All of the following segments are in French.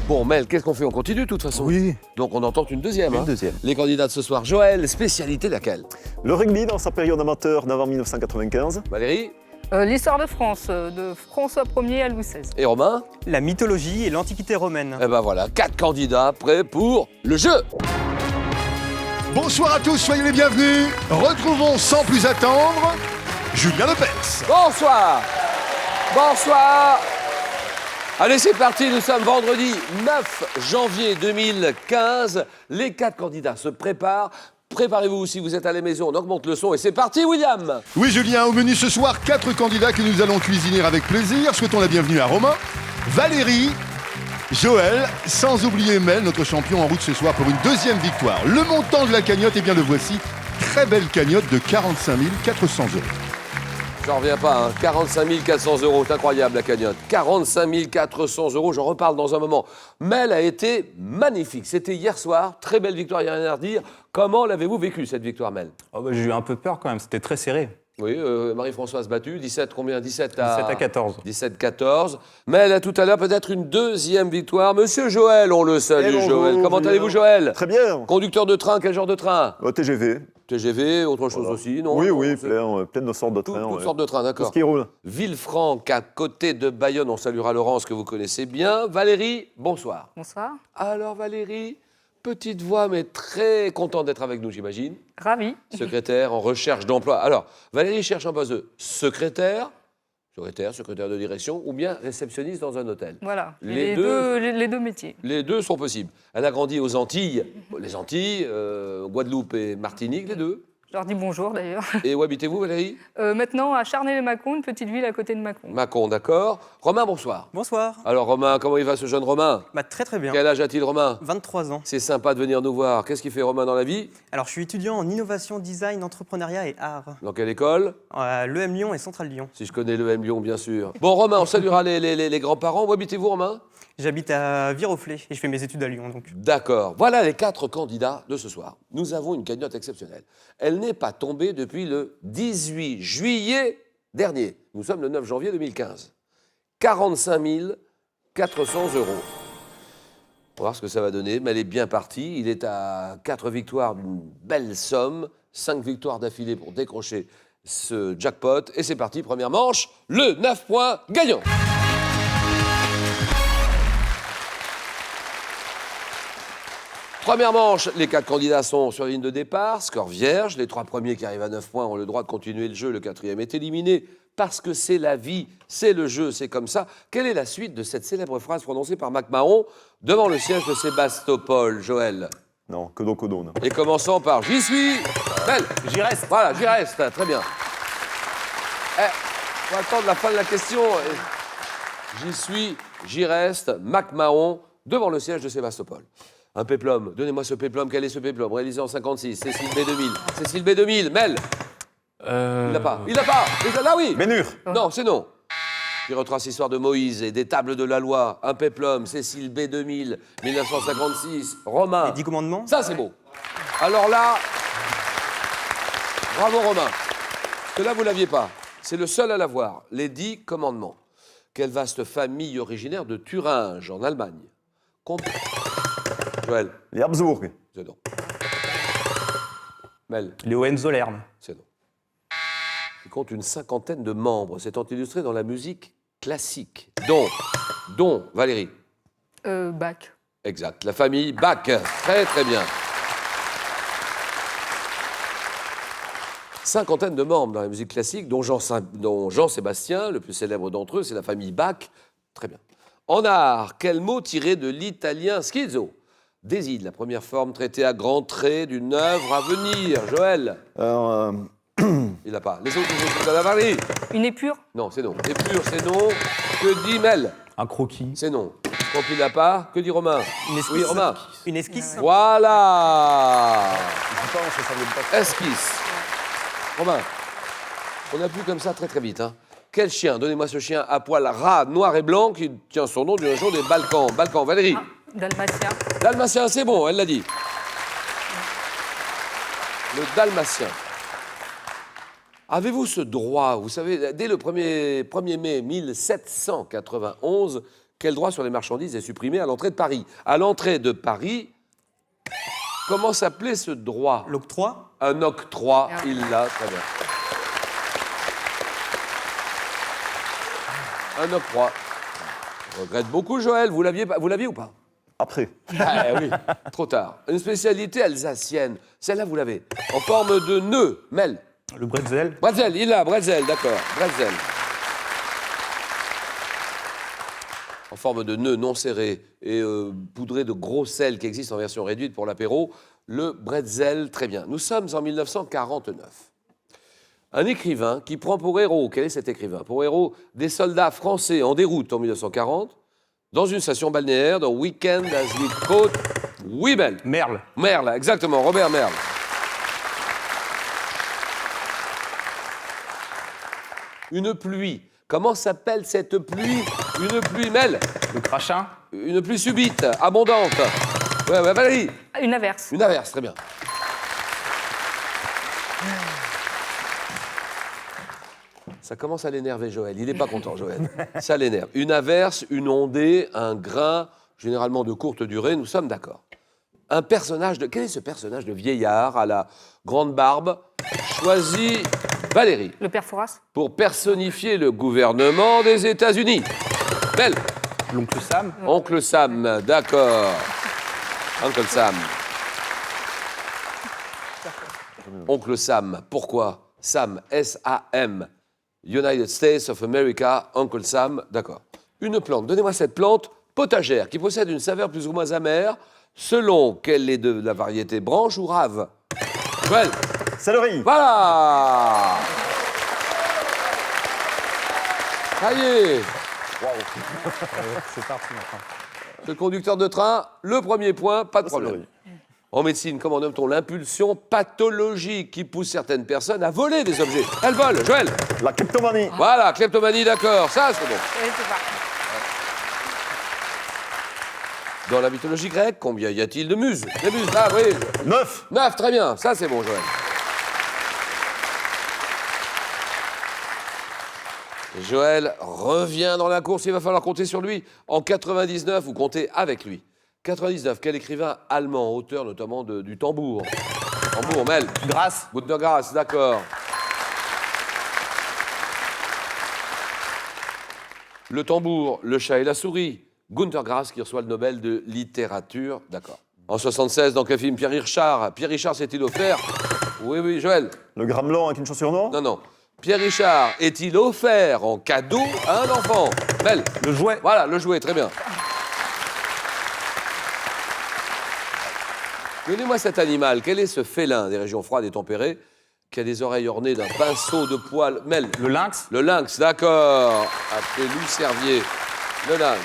Bon, Mel, qu'est-ce qu'on fait? On continue de toute façon. Oui. Donc on en tente une deuxième. Une deuxième. Les candidats de ce soir. Joël, spécialité laquelle? Le rugby dans sa période amateur d'avant 1995. Valérie L'histoire de France, de François Ier à Louis XVI. et Romain? La mythologie et l'Antiquité romaine. Eh ben voilà, 4 candidats prêts pour le jeu. Bonsoir à tous, soyez les bienvenus. Retrouvons sans plus attendre Julien Lepers. Bonsoir. Bonsoir. Allez, c'est parti, nous sommes vendredi 9 janvier 2015. Les 4 candidats se préparent. Préparez-vous, si vous êtes à la maison, on augmente le son et c'est parti, William. Oui Julien, au menu ce soir, 4 candidats que nous allons cuisiner avec plaisir. Souhaitons la bienvenue à Romain, Valérie, Joël, sans oublier Mel, notre champion en route ce soir pour une deuxième victoire. Le montant de la cagnotte, eh bien le voici. Très belle cagnotte de 45 400 €. J'en reviens pas, hein. 45 400 €, c'est incroyable la cagnotte. 45 400 €, j'en reparle dans un moment. Mel a été magnifique, c'était hier soir, très belle victoire, il n'y a rien à redire. Comment l'avez-vous vécu cette victoire, Mel? J'ai eu un peu peur quand même, c'était très serré. Oui, Marie-Françoise battue, 17 combien? 17 à 14. 17-14. Mel a tout à l'heure peut-être une deuxième victoire. Monsieur Joël, on le salue, Bonjour, Joël. Comment Julien. allez-vous, Joël? Très bien. Conducteur de train, quel genre de train? TGV. TGV, autre chose Voilà. aussi, non? Oui, Non, oui, c'est- plein de sortes de trains. Toutes ouais. sortes de trains, Tout d'accord. ce qui roule. Villefranche, à côté de Bayonne, on saluera Laurence que vous connaissez bien. Valérie, bonsoir. Bonsoir. Alors Valérie, petite voix mais très contente d'être avec nous, j'imagine. Ravi. Secrétaire en recherche d'emploi. Alors, Valérie cherche un poste de secrétaire de direction ou bien réceptionniste dans un hôtel. Voilà. Les Les deux- les deux métiers. Les deux sont possibles. Elle a grandi aux Antilles, les Antilles, Guadeloupe et Martinique, les deux. Je leur dis bonjour d'ailleurs. Et où habitez-vous, Valérie? Maintenant à Charnay-les-Mâcon, une petite ville à côté de Mâcon. Mâcon, d'accord. Romain, bonsoir. Bonsoir. Alors Romain, comment il va ce jeune Romain? Très très bien. Quel âge a-t-il, Romain? 23 ans. C'est sympa de venir nous voir. Qu'est-ce qu'il fait, Romain, dans la vie? Alors je suis étudiant en innovation, design, entrepreneuriat et art. Dans quelle école? À l'EM Lyon et Centrale Lyon. Si je connais le M Lyon, bien sûr. Bon, Romain, on saluera les grands-parents. Où habitez-vous, Romain? J'habite à Viroflay et je fais mes études à Lyon donc. D'accord. Voilà les 4 candidats de ce soir. Nous avons une cagnotte exceptionnelle. Elle n'est pas tombée depuis le 18 juillet dernier. Nous sommes le 9 janvier 2015. 45 400 €. On va voir ce que ça va donner, mais elle est bien partie. Il est à 4 victoires d'une belle somme, 5 victoires d'affilée pour décrocher ce jackpot. Et c'est parti, première manche, le 9 points gagnant. Première manche, les 4 candidats sont sur la ligne de départ, score vierge. Les 3 premiers qui arrivent à 9 points ont le droit de continuer le jeu. Le 4e est éliminé parce que c'est la vie, c'est le jeu, c'est comme ça. Quelle est la suite de cette célèbre phrase prononcée par MacMahon devant le siège de Sébastopol, Joël? Non, Codo. Non. Et commençons par J'y suis. Belle. J'y reste. Voilà, j'y reste. Très bien. On va attendre la fin de la question. J'y suis, j'y reste. MacMahon devant le siège de Sébastopol. Un péplum. Donnez-moi ce péplum. Quel est ce péplum? Réalisé en 56. Cécile B 2000. Cécile B 2000. Mel. Il l'a pas. Il l'a pas. Là, oui. Bénur. Non, c'est non. Qui retrace l'histoire de Moïse et des tables de la loi. Un péplum. Cécile B 2000. 1956. Romain. Les 10 commandements. Ça, c'est beau. Alors là, bravo Romain. Parce que là, vous ne l'aviez pas. C'est le seul à l'avoir. Les 10 commandements. Quelle vaste famille originaire de Thuringe, en Allemagne. Joël, Les Habsbourg. c'est non. Mel, Les Hohenzollern. c'est non. Il compte une 50aine de membres. C'est illustré dans la musique classique. Dont Valérie. Bach. Exact. La famille Bach. Très, très bien. Cinquantaine de membres dans la musique classique, dont Jean-Sébastien, le plus célèbre d'entre eux, c'est la famille Bach. Très bien. En art, quel mot tiré de l'italien schizzo désigne la première forme traitée à grands traits d'une œuvre à venir? Joël, Alors, il n'a pas. Les autres, de la Valérie. Une épure. Non, c'est non. Épure, c'est non. Que dit Mel? Un croquis. C'est non. Quand il n'a pas, que dit Romain? Une esquisse. Oui, Romain. Une esquisse. Voilà. je pense que ça vient pas. Esquisse. Romain, on a pu comme ça très très vite. Hein. Quel chien? Donnez-moi ce chien à poil ras, noir et blanc qui tient son nom du région des Balkans. Balkans, Valérie. Dalmatien. Dalmatien, c'est bon, elle l'a dit. Le Dalmatien. Avez-vous ce droit? Vous savez, dès le 1er mai 1791, Quel droit sur les marchandises est supprimé à l'entrée de Paris? À l'entrée de Paris, comment s'appelait ce droit? L'octroi. Un octroi, il l'a, très bien. Un octroi. Je regrette beaucoup, Joël. Vous l'aviez ou pas? Après. Ah oui, trop tard. Une spécialité alsacienne. Celle-là, vous l'avez. En forme de nœud. Mel. Le bretzel. Bretzel, il l'a, bretzel, d'accord. Bretzel. En forme de nœud non serré et poudré de gros sel qui existe en version réduite pour l'apéro. Le bretzel, très bien. Nous sommes en 1949. Un écrivain qui prend pour héros, quel est cet écrivain? Pour héros des soldats français en déroute en 1940, dans une station balnéaire, dans Weekend as We Caught Wimel. Merle. Merle, exactement, Robert Merle. Une pluie. Comment s'appelle cette pluie? Une pluie, Mel. Le crachin. Une pluie subite, abondante. Ouais, Valérie. Une averse. Une averse, très bien. Ça commence à l'énerver, Joël. Il n'est pas content, Joël. Ça l'énerve. Une averse, une ondée, un grain, généralement de courte durée, nous sommes d'accord. Un personnage de... Quel est ce personnage de vieillard à la grande barbe choisi, Valérie, Le père Fouras. pour personnifier le gouvernement des États-Unis? Belle. L'oncle Sam. Oncle Sam, d'accord. Uncle Sam. Oncle Sam, pourquoi? Sam, S-A-M. United States of America, Uncle Sam, d'accord. Une plante, donnez-moi cette plante potagère qui possède une saveur plus ou moins amère selon qu'elle est de la variété branche ou rave. Joël. Céleri. Voilà. Ça y est. C'est parti maintenant. Le conducteur de train, le premier point, pas de problème. Céleri. En médecine, comment nomme-t-on l'impulsion pathologique qui pousse certaines personnes à voler des objets? Elles volent, Joël. La kleptomanie. Voilà, kleptomanie, d'accord, ça c'est bon. Oui, c'est ça. Dans la mythologie grecque, combien y a-t-il de muses? Des muses, là, oui. 9. 9, très bien, ça c'est bon, Joël. Joël revient dans la course, il va falloir compter sur lui. En 99, vous comptez avec lui. 99, quel écrivain allemand, auteur notamment du tambour? Tambour, Mel. Grasse. Günter Grass, d'accord. Le tambour, le chat et la souris. Günter Grass qui reçoit le Nobel de littérature, d'accord. En 76, dans quel film? Pierre Richard s'est-il offert? Oui, oui, Joël. Le gramelon avec une chaussure noire. Non, non. Pierre Richard est-il offert en cadeau à un enfant? Mel. Le jouet. Voilà, le jouet, très bien. Donnez-moi cet animal. Quel est ce félin des régions froides et tempérées qui a des oreilles ornées d'un pinceau de poils? Mel. Le lynx. Le lynx, d'accord. Appelez-lui Servier. Le lynx.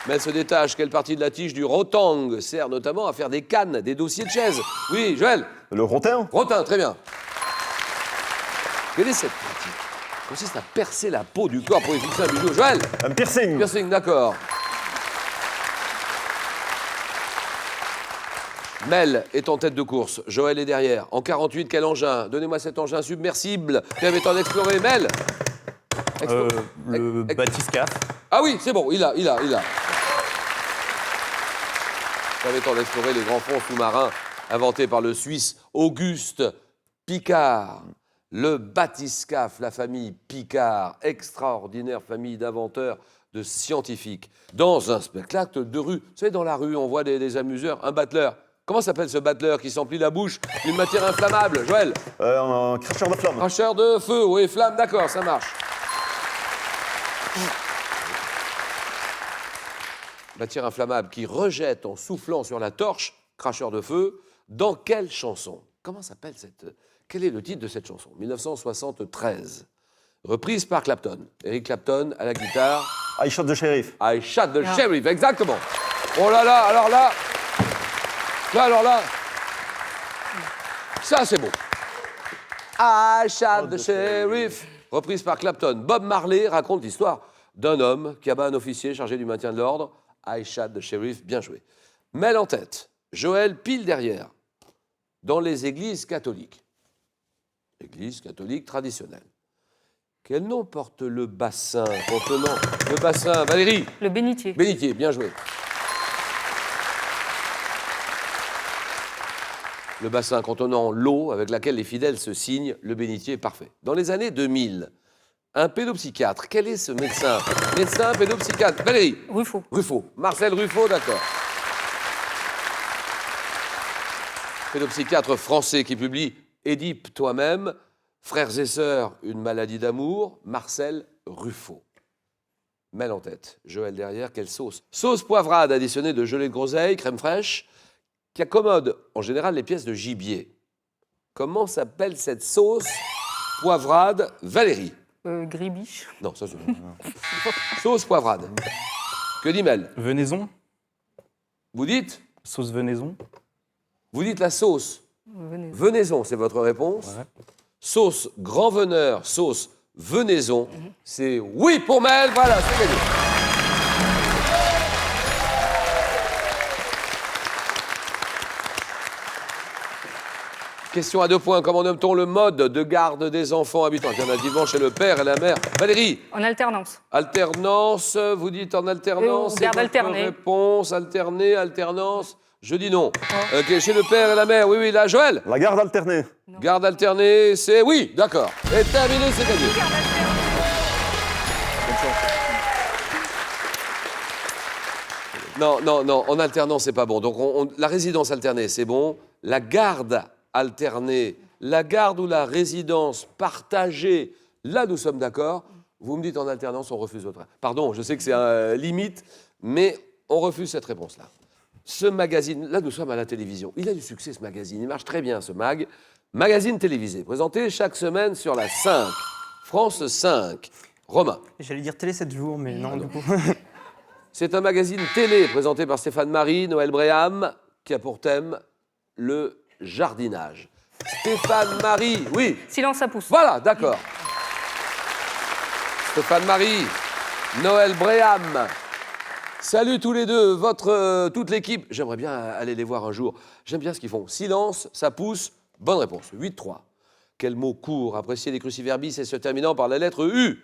Mel se détache. Quelle partie de la tige du rotang sert notamment à faire des cannes, des dossiers de chaises? Oui, Joël. Le rotin. Rotin, très bien. Quelle est cette partie? Consiste à percer la peau du corps pour y fixer un bijou. Joël. Un piercing. Piercing, d'accord. Mel est en tête de course, Joël est derrière. En 48, quel engin? Donnez-moi cet engin submersible. Permettant d'explorer, Mel. Le bathyscaphe. Ah oui, c'est bon, il a. Permettant d'explorer les grands fonds sous-marins inventés par le Suisse Auguste Piccard. Le bathyscaphe, la famille Piccard, extraordinaire famille d'inventeurs, de scientifiques. Dans un spectacle de rue, vous savez, dans la rue, on voit des amuseurs, un battleur. Comment s'appelle ce battleur qui s'emplit la bouche d'une matière inflammable, Joël? Un cracheur de flamme. Cracheur de feu, oui, flamme, d'accord, ça marche. Matière inflammable qui rejette en soufflant sur la torche, cracheur de feu, dans quelle chanson? Comment s'appelle cette... Quel est le titre de cette chanson? 1973. Reprise par Clapton. Eric Clapton à la guitare. I shot the sheriff. I shot the sheriff, exactement. Oh là là, alors là... alors là... Ça, c'est bon. I shot the sheriff. Reprise par Clapton. Bob Marley raconte l'histoire d'un homme qui abat un officier chargé du maintien de l'ordre. I shot the sheriff, bien joué. Mel en tête. Joël pile derrière. Dans les églises catholiques. Église catholique traditionnelle. Quel nom porte le bassin contenant le bassin, Valérie? Le bénitier. Bénitier, bien joué. Le bassin contenant l'eau avec laquelle les fidèles se signent, le bénitier est parfait. Dans les années 2000, un pédopsychiatre, quel est ce médecin? Médecin, pédopsychiatre, Valérie? Ruffo. Ruffo. Marcel Ruffo, d'accord. Pédopsychiatre français qui publie Édipe toi-même, Frères et sœurs, une maladie d'amour, Marcel Ruffo. Mêle en tête. Joël derrière, quelle sauce? Sauce poivrade additionnée de gelée de groseille, crème fraîche, qui accommode en général les pièces de gibier. Comment s'appelle cette sauce poivrade, Valérie? Gribiche. Non, ça c'est... Sauce poivrade. Que dit Mel? Venaison. Vous dites? Sauce venaison. Vous dites la sauce. Venez. Venaison, c'est votre réponse. Ouais. Sauce grand veneur, sauce venaison. C'est oui pour Mel, voilà, c'est gagné. Question à 2 points. Comment nomme-t-on le mode de garde des enfants habitant alternativement chez le père et la mère? Valérie? En alternance. Alternance, vous dites en alternance. Ou c'est garde votre alternée. Réponse, alterner, alternance. Je dis non. Ok, chez le père et la mère, oui, là, Joël? La garde alternée. Garde alternée, c'est oui, d'accord. Et terminé, c'est gagné. Non, non, non, en alternance, c'est pas bon. Donc, la résidence alternée, c'est bon. La garde alternée, la garde ou la résidence partagée, là, nous sommes d'accord. Vous me dites en alternance, on refuse votre... Pardon, je sais que c'est un limite, mais on refuse cette réponse-là. Ce magazine, là, nous sommes à la télévision. Il a du succès, ce magazine. Il marche très bien, ce mag. Magazine télévisé, présenté chaque semaine sur la 5. France 5. Romain. J'allais dire télé 7 jours, mais non, du coup. C'est un magazine télé présenté par Stéphane Marie, Noël Bréham, qui a pour thème le jardinage. Stéphane Marie, oui. Silence, ça pousse. Voilà, d'accord. Stéphane Marie, Noël Bréham. Salut tous les deux, toute l'équipe. J'aimerais bien aller les voir un jour. J'aime bien ce qu'ils font. Silence, ça pousse. Bonne réponse. 8-3. Quel mot court, apprécié des cruciverbis et se terminant par la lettre U,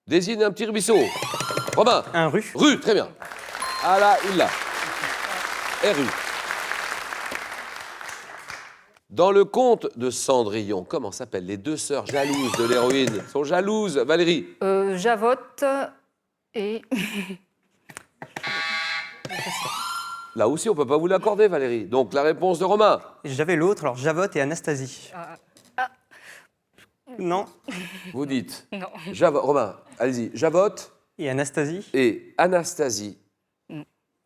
désigne un petit ruisseau. Romain. Un rue. Rue, très bien. Ah là, il l'a. RU. Dans le conte de Cendrillon, comment s'appellent les deux sœurs jalouses de l'héroïne? Elles sont jalouses, Valérie. Javotte et... Là aussi, on ne peut pas vous l'accorder, Valérie. Donc, la réponse de Romain. J'avais l'autre, alors Javotte et Anastasie. Non. Vous dites. Non. Romain, allez-y. Javotte Et Anastasie. et Anastasie.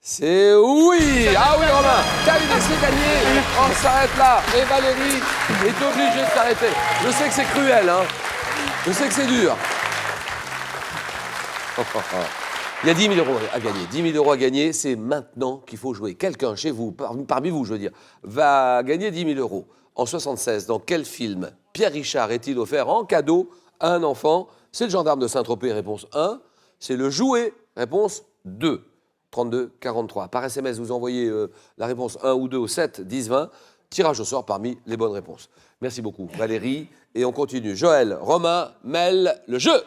C'est oui. Ah oui, Romain. Terminé, c'est gagné. On s'arrête là. Et Valérie est obligée de s'arrêter. Je sais que c'est cruel, hein. Je sais que c'est dur. Il y a 10 000 euros à gagner. 10 000 euros à gagner, c'est maintenant qu'il faut jouer. Quelqu'un chez vous, parmi vous, je veux dire, va gagner 10 000 euros. En 76, dans quel film Pierre Richard est-il offert en cadeau à un enfant? C'est le gendarme de Saint-Tropez, réponse 1. C'est le jouet, réponse 2. 32 43. Par SMS, vous envoyez la réponse 1 ou 2 au 7 10 20. Tirage au sort parmi les bonnes réponses. Merci beaucoup, Valérie. Et on continue. Joël, Romain, Mel, le jeu.